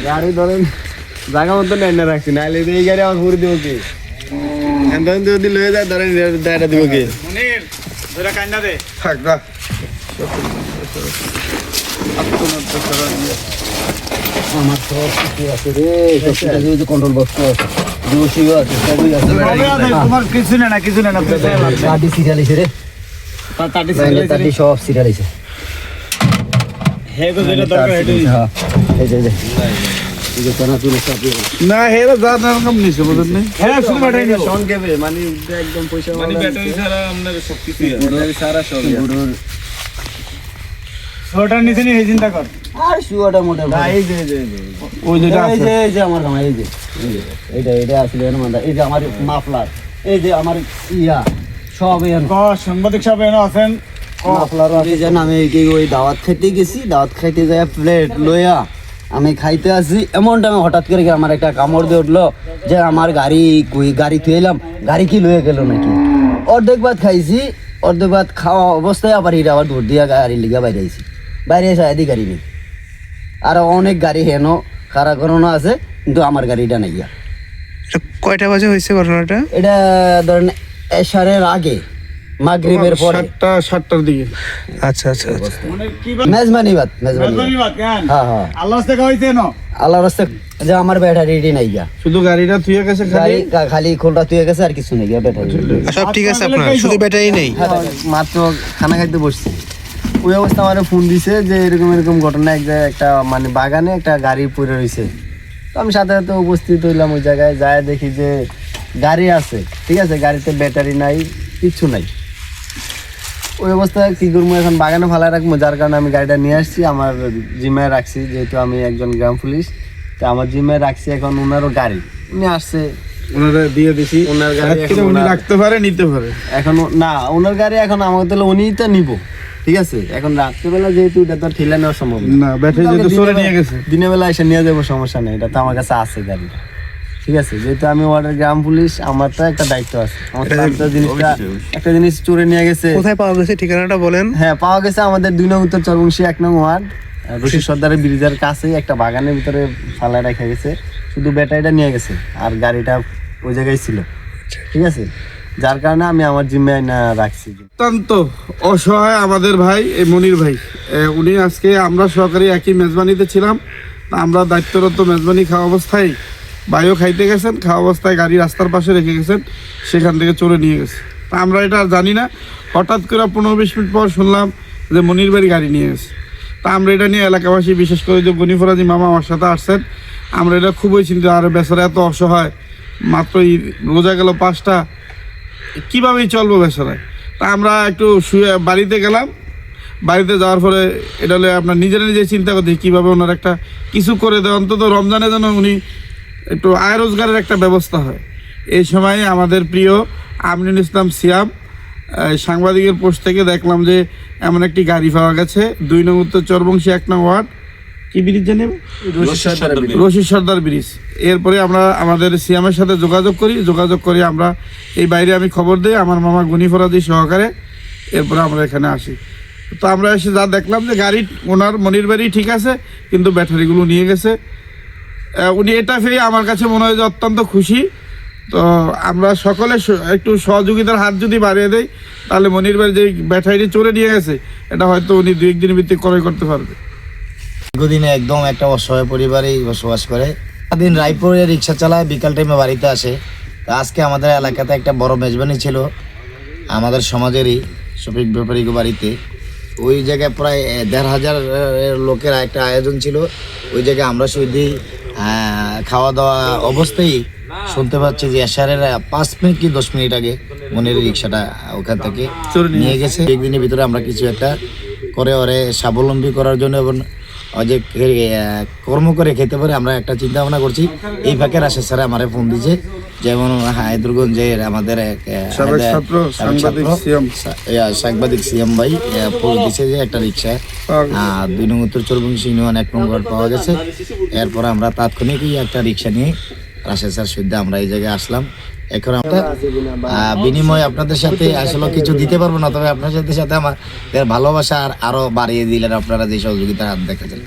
গাড়ি ধরেন জায়গা মতো না রাখছি, নাহলে এই গাড়ি আমার ঘুরে দিব কি যদি লয়ে যায় ধরেন দায়টা দিব কি থাক না আমার সব কিছু আছে রে, কন্ট্রোল বক্স আছে, সবই আছে। তোমার কিছু না কিছু না তাটি সিরিয়াল আছে রে, তাটি সব সিরিয়াল আছে। না হেরা যা রকম নিছে বুঝলেন না, হ্যাঁ শুধু ব্যাটারি নিও সংক্ষেপে, মানে একদম পয়সা মানে ব্যাটারি ছাড়া আপনার সব কিছু আছে, সারা সব গুরুর ছোটার নিচে নি এই চিন্তা কর। আর শুয়াটা মোটা না এই যে ওই যেটা আছে, এই যে আমার গামা, এই যে এটা আসলে এর মানে এই যে আমার মাফলার, এই যে আমার ইয়া সব এর সাংবাদিক সাহেব এনে আছেন মাফলার আছে। জান আমি কি ওই দাওয়াত খাইতে গেছি, দাওয়াত খাইতে যায় প্লেট লইয়া আমি খাইতে আসি, এমন টাইমে হঠাৎ করে আমার একটা কামড় দিয়ে উঠলো যে আমার গাড়ি থুয়ে এলাম, গাড়ি কি লয়ে গেল নাকি। অর্ধেক ভাত খাইছি, অর্ধেক ভাত খাওয়া অবস্থায় আবার এটা আবার দৌড় দিয়া গাড়ি লিগা বাইরে আইছি, বাইরে এসে আদি গাড়ি নেই। আর অনেক গাড়ি হেন খারা করানো আছে, কিন্তু আমার গাড়িটা নাই। কয়টা বাজে হয়েছে ঘটনাটা? এটা ধরেন এশারের আগে, মাগরিবের পরে 7টার দিকে। আচ্ছা আচ্ছা আচ্ছা। মানে কি মেজবানি বাত, মেজবানি বাত কেন? হ্যাঁ হ্যাঁ, আল্লাহ রাস্তা কইতে না, আল্লাহর রাস্তে যে আমার ব্যাটারি নাই গা, শুধু গাড়িটা থুয়ে গেছে, গাড়ি খালি খোলটা তুই গেছে, আর কিছু নেই গা ব্যাটারি। সব ঠিক আছে আপনার, শুধু ব্যাটারি নেই? মাত্র খানা খাইতে বসছি, ওই অবস্থা আমার ফোন দিছে যে এরকম এরকম ঘটনা, একটা মানে বাগানে একটা গাড়ি পড়ে রয়েছে। তো আমি সাথে সাথে উপস্থিত হইলাম ওই জায়গায়, যায় দেখি যে গাড়ি আছে, ঠিক আছে, গাড়িতে ব্যাটারি নাই, কিচ্ছু নাই। ওই অবস্থায় কী করবো, এখন বাগানে ফালা রাখবো, যার কারণে আমি গাড়িটা নিয়ে আসছি, আমার জিম্মায় রাখছি, যেহেতু আমি একজন গ্রাম পুলিশ, তো আমার জিম্মায় রাখছি। এখন ওনারও গাড়ি উনি আসছে, ওনারা দিয়ে দিছি, ওনার গাড়ি উনি রাখতে পারে, নিতে পারে। এখন না, ওনার গাড়ি এখন আমাকে তাহলে উনিই তো নিব, ঠিক আছে। এখন রাত্রেবেলা যেহেতু এটা তো ঠেলে নেওয়া সম্ভব না, ব্যাটারি যেহেতু চলে নিয়ে গেছে, দিনের বেলা এসে নিয়ে যাবো, সমস্যা নেই, এটা তো আমার কাছে আছে গাড়িটা, ঠিক আছে। যেহেতু আমি ওয়ার্ডের গ্রাম পুলিশ, আমার তো একটা দায়িত্ব আছে, আমার জিনিসটা একটা জিনিস চুরে নিয়ে গেছে। কোথায় পাওয়া গেছে ঠিকানাটা বলেন? হ্যাঁ, পাওয়া গেছে আমাদের 2 নং উত্তর চরবংশী 1 নং ওয়ার্ড, রশিদ সর্দারের ব্রিজের কাছেই একটা বাগানের ভিতরে ফালায় রেখে গেছে, শুধু ব্যাটারিটা নিয়ে গেছে, আর গাড়িটা ওই জায়গায় ছিল, ঠিক আছে। যার কারণে আমি আমার জিম্মায় না রাখছি। অত্যন্ত অসহায় আমাদের ভাই, এই মনির ভাই, উনি আজকে আমরা সহকারী একই মেজবানিতে ছিলাম, আমরা দায়িত্বরত মেজবানি খাওয়া অবস্থায় ভাইও খাইতে গেছেন, খাওয়া অবস্থায় গাড়ি রাস্তার পাশে রেখে গেছেন, সেখান থেকে চলে নিয়ে গেছে। তা আমরা এটা আর জানি না, হঠাৎ করে 15-20 মিনিট পর শুনলাম যে মনির ভাই গাড়ি নিয়ে গেছে। তা আমরা এটা নিয়ে এলাকাবাসী, বিশেষ করে যে গনিফরাজি মামা আমার সাথে আসছেন, আমরা এটা খুবই চিন্তিত। আর বেচারা এত অসহায়, মাত্রই রোজা গেল 5টা, কীভাবেই চলবো বেচারায়। তা আমরা একটু শুয়ে বাড়িতে গেলাম, বাড়িতে যাওয়ার পরে এটা হলে আপনার নিজে চিন্তা করতে কীভাবে ওনার একটা কিছু করে দেয়, অন্তত রমজানে যেন উনি একটু আয় রোজগারের একটা ব্যবস্থা হয়। এই সময় আমাদের প্রিয় আমিনুল ইসলাম সিয়াম সাংবাদিকের পোস্ট থেকে দেখলাম যে এমন একটি গাড়ি পাওয়া গেছে, 2 নং উত্তর চরবংশী 1 নং ওয়ার্ড, কি ব্রিজ জানেন? রশিদ সর্দার ব্রিজ। এরপরে আমরা আমাদের সিয়ামের সাথে যোগাযোগ করি আমরা এই বাইরে, আমি খবর দিই আমার মামা গনিফরাজি সহকারে, এরপরে আমরা এখানে আসি। তো আমরা এসে যা দেখলাম যে গাড়ি ওনার মনির বাড়ি ঠিক আছে, কিন্তু ব্যাটারিগুলো নিয়ে গেছে। উনি এটা পেয়ে আমার কাছে মনে হয় যে অত্যন্ত খুশি। তো আমরা সকলে একটু সহযোগিতার হাত যদি বাড়িয়ে দেই, তাহলে মনির ভাই যে ব্যাটারি চলে নিয়ে গেছে, এটা হয়তো উনি 2-1 দিন ভিত্তিক ক্রয় করতে পারবে। দীর্ঘদিনে একদম একটা অসহায় পরিবারেই বসবাস করে, সারাদিন রায়পুরে রিক্সা চালায়, বিকাল টাইমে বাড়িতে আসে। আজকে আমাদের এলাকাতে একটা বড় মেজবানি ছিল আমাদের সমাজেরই শফিক ব্যাপারীর বাড়িতে, ওই জায়গায় প্রায় 1,500 লোকের একটা আয়োজন ছিল। ওই জায়গায় আমরা শুধু খাওয়া দাওয়া অবস্থায় শুনতে পাচ্ছি যে এশারের 5 মিনিট কি 10 মিনিট আগে মনের রিক্সাটা ওখান থেকে নিয়ে গেছে। একদিনের ভিতরে আমরা কিছু একটা করে ওরে স্বাবলম্বী করার জন্য এবং যে কর্ম করে খেতে পারে, আমরা একটা চিন্তা ভাবনা করছি। এই ফাঁকে রাশেদ স্যার আমার ফোন দিয়েছে, যেমন হায়দ্রগঞ্জের আমাদের সাংবাদিক সিএম ভাই পোস্ট দিচ্ছে যে একটা রিক্সা 2 নং উত্তর চরবংশী ইউনিয়ন 1 নং ওয়ার্ড পাওয়া গেছে। এরপর আমরা তাৎক্ষণিকই একটা রিক্সা নিয়ে রাশেদ স্যার সুদ্ধা আমরা এই জায়গায় আসলাম। এখন আমরা বিনিময়ে আপনাদের সাথে আসলে কিছু দিতে পারবো না, তবে আপনার সাথে আমার ভালোবাসা আরো বাড়িয়ে দিলেন আপনারা যে সহযোগিতার হাত দেখাচ্ছেন।